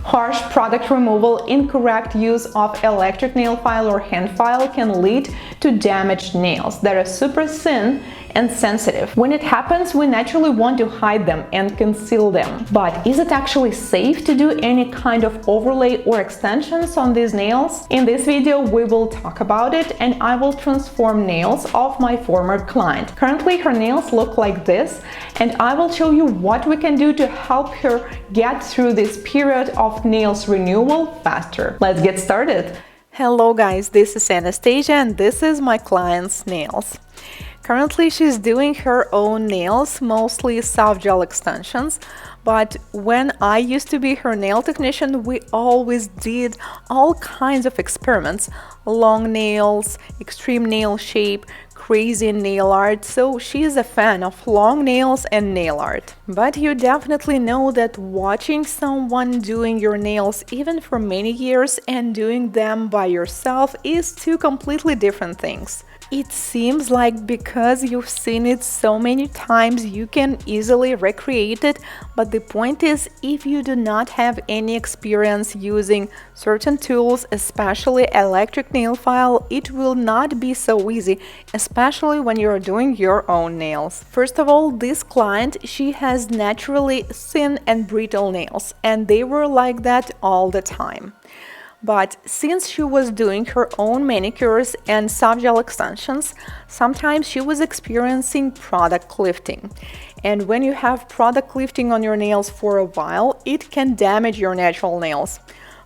Harsh product removal, incorrect use of electric nail file or hand file can lead to damaged nails that are super thin and sensitive. When it happens, we naturally want to hide them and conceal them. But is it actually safe to do any kind of overlay or extensions on these nails? In this video, we will talk about it, and I will transform nails of my former client. Currently, her nails look like this, and I will show you what we can do to help her get through this period of nails renewal faster. Let's get started. Hello guys, this is Anastasia and this is my client's nails. Currently she's doing her own nails, mostly soft gel extensions, but when I used to be her nail technician, we always did all kinds of experiments: long nails, extreme nail shape, crazy nail art, so she is a fan of long nails and nail art. But you definitely know that watching someone doing your nails even for many years and doing them by yourself is two completely different things. It seems like because you've seen it so many times, you can easily recreate it, but the point is, if you do not have any experience using certain tools, especially electric nail file, it will not be so easy, especially when you're doing your own nails. First of all, this client, she has naturally thin and brittle nails, and they were like that all the time. But since she was doing her own manicures and soft gel extensions, sometimes she was experiencing product lifting. And when you have product lifting on your nails for a while, it can damage your natural nails.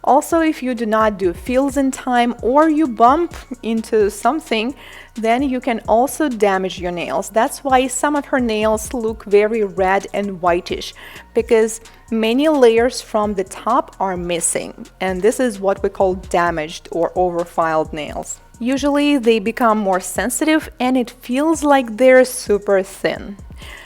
Also, if you do not do fills in time or you bump into something, then you can also damage your nails. That's why some of her nails look very red and whitish, because many layers from the top are missing, and this is what we call damaged or overfiled nails. Usually they become more sensitive and it feels like they're super thin.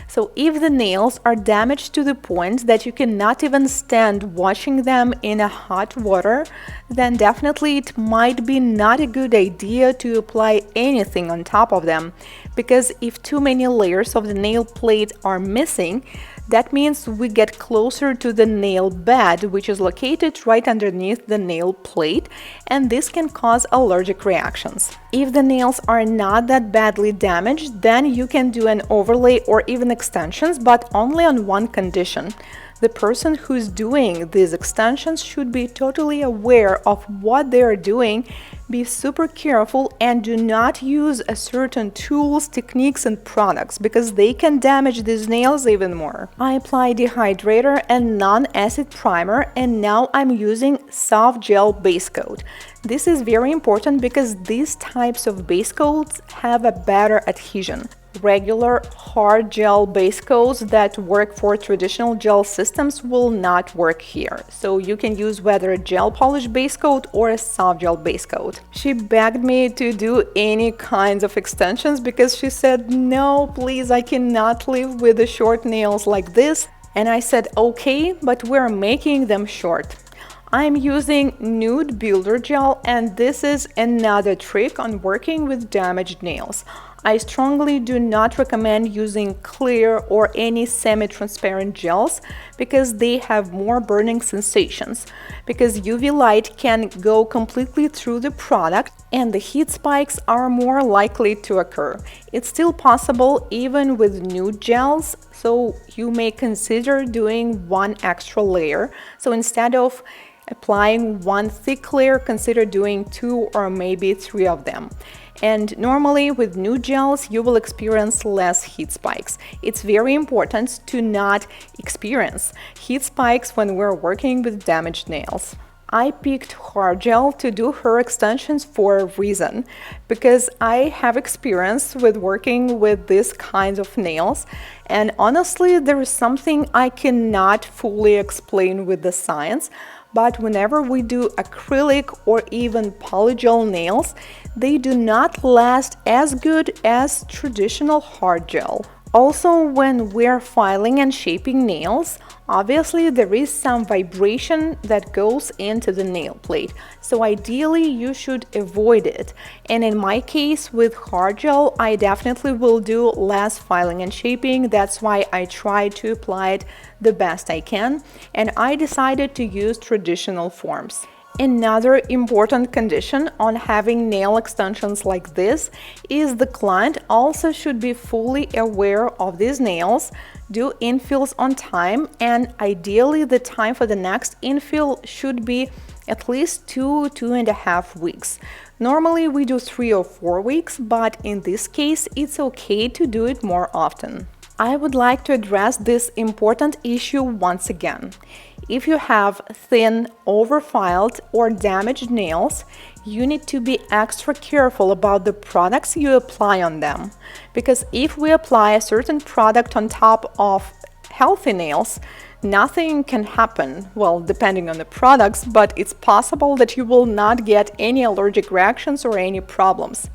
So if the nails are damaged to the point that you cannot even stand washing them in a hot water, then definitely it might be not a good idea to apply anything on top of them, because if too many layers of the nail plate are missing, that means we get closer to the nail bed, which is located right underneath the nail plate, and this can cause allergic reactions. If the nails are not that badly damaged, then you can do an overlay or even extensions, but only on one condition. The person who's doing these extensions should be totally aware of what they are doing, be super careful, and do not use certain tools, techniques and products, because they can damage these nails even more. I applied dehydrator and non-acid primer, and now I'm using soft gel base coat. This is very important because these types of base coats have a better adhesion. Regular hard gel base coats that work for traditional gel systems will not work here, so you can use whether a gel polish base coat or a soft gel base coat. She begged me to do any kinds of extensions because she said, no, please, I cannot live with the short nails like this. And I said, okay, but we're making them short. I'm using nude builder gel, and this is another trick on working with damaged nails. I strongly do not recommend using clear or any semi-transparent gels because they have more burning sensations, because UV light can go completely through the product and the heat spikes are more likely to occur. It's still possible even with nude gels, so you may consider doing one extra layer. So instead of applying one thick layer, consider doing 2 or maybe 3 of them. And normally with nude gels you will experience less heat spikes. It's very important to not experience heat spikes when we're working with damaged nails. I picked hard gel to do her extensions for a reason, because I have experience with working with these kinds of nails, and honestly there is something I cannot fully explain with the science, but whenever we do acrylic or even polygel nails, they do not last as good as traditional hard gel. Also, when we're filing and shaping nails, Obviously, there is some vibration that goes into the nail plate, so ideally you should avoid it. And in my case with hard gel, I definitely will do less filing and shaping. That's why I try to apply it the best I can, and I decided to use traditional forms. Another important condition on having nail extensions like this is the client also should be fully aware of these nails, do infills on time, and ideally the time for the next infill should be at least 2.5 weeks. Normally we do 3 or 4 weeks, but in this case it's okay to do it more often. I would like to address this important issue once again. If you have thin, overfiled, or damaged nails, you need to be extra careful about the products you apply on them. Because if we apply a certain product on top of healthy nails, nothing can happen, well, depending on the products, but it's possible that you will not get any allergic reactions or any problems.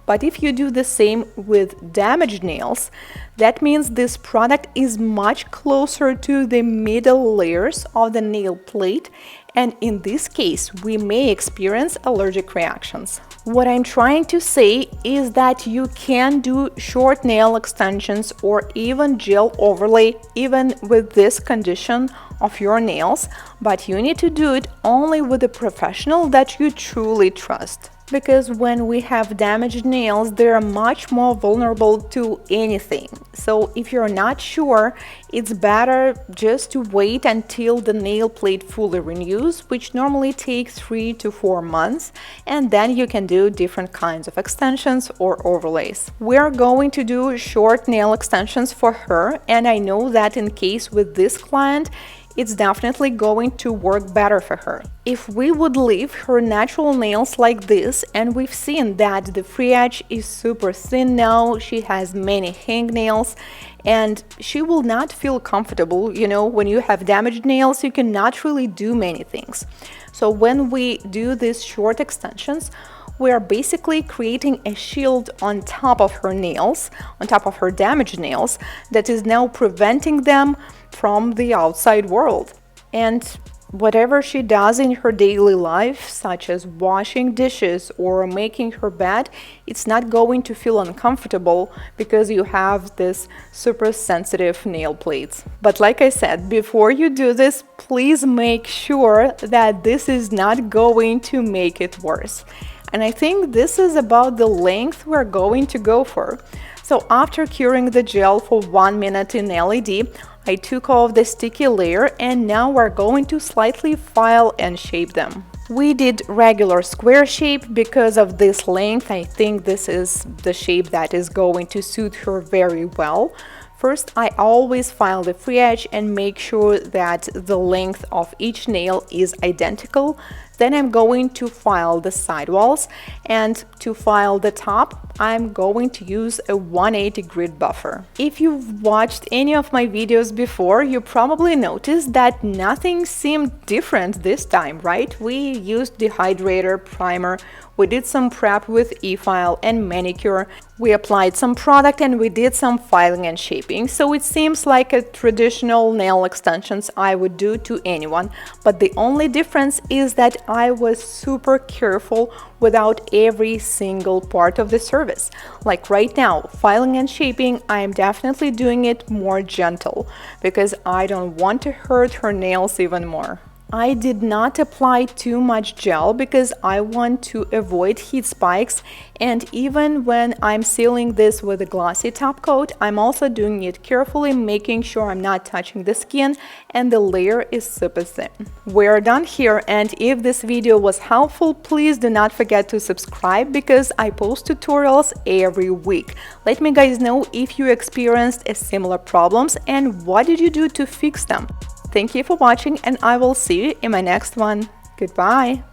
But if you do the same with damaged nails, that means this product is much closer to the middle layers of the nail plate, and in this case, we may experience allergic reactions. What I'm trying to say is that you can do short nail extensions or even gel overlay even with this condition of your nails, but you need to do it only with a professional that you truly trust. Because when we have damaged nails, they are much more vulnerable to anything. So if you're not sure, it's better just to wait until the nail plate fully renews, which normally takes 3 to 4 months, and then you can do different kinds of extensions or overlays. We're going to do short nail extensions for her, and I know that in case with this client, it's definitely going to work better for her. If we would leave her natural nails like this, and we've seen that the free edge is super thin now, she has many hangnails, and she will not feel comfortable. You know, when you have damaged nails, you cannot really do many things. So when we do these short extensions, we are basically creating a shield on top of her nails, on top of her damaged nails, that is now preventing them from the outside world. And whatever she does in her daily life, such as washing dishes or making her bed, it's not going to feel uncomfortable because you have this super sensitive nail plates. But like I said, before you do this, please make sure that this is not going to make it worse. And I think this is about the length we're going to go for. So after curing the gel for 1 minute in LED, I took off the sticky layer, and now we're going to slightly file and shape them. We did regular square shape because of this length. I think this is the shape that is going to suit her very well. First, I always file the free edge and make sure that the length of each nail is identical. Then I'm going to file the sidewalls, and to file the top, I'm going to use a 180 grit buffer. If you've watched any of my videos before, you probably noticed that nothing seemed different this time, right? We used dehydrator, primer, we did some prep with e-file and manicure, we applied some product, and we did some filing and shaping. So it seems like a traditional nail extensions I would do to anyone, but the only difference is that I was super careful without every single part of the service. Like right now, filing and shaping, I am definitely doing it more gentle because I don't want to hurt her nails even more. I did not apply too much gel because I want to avoid heat spikes, and even when I'm sealing this with a glossy top coat, I'm also doing it carefully, making sure I'm not touching the skin and the layer is super thin. We're done here, and if this video was helpful, please do not forget to subscribe because I post tutorials every week. Let me guys know if you experienced similar problems and what did you do to fix them. Thank you for watching, and I will see you in my next one. Goodbye!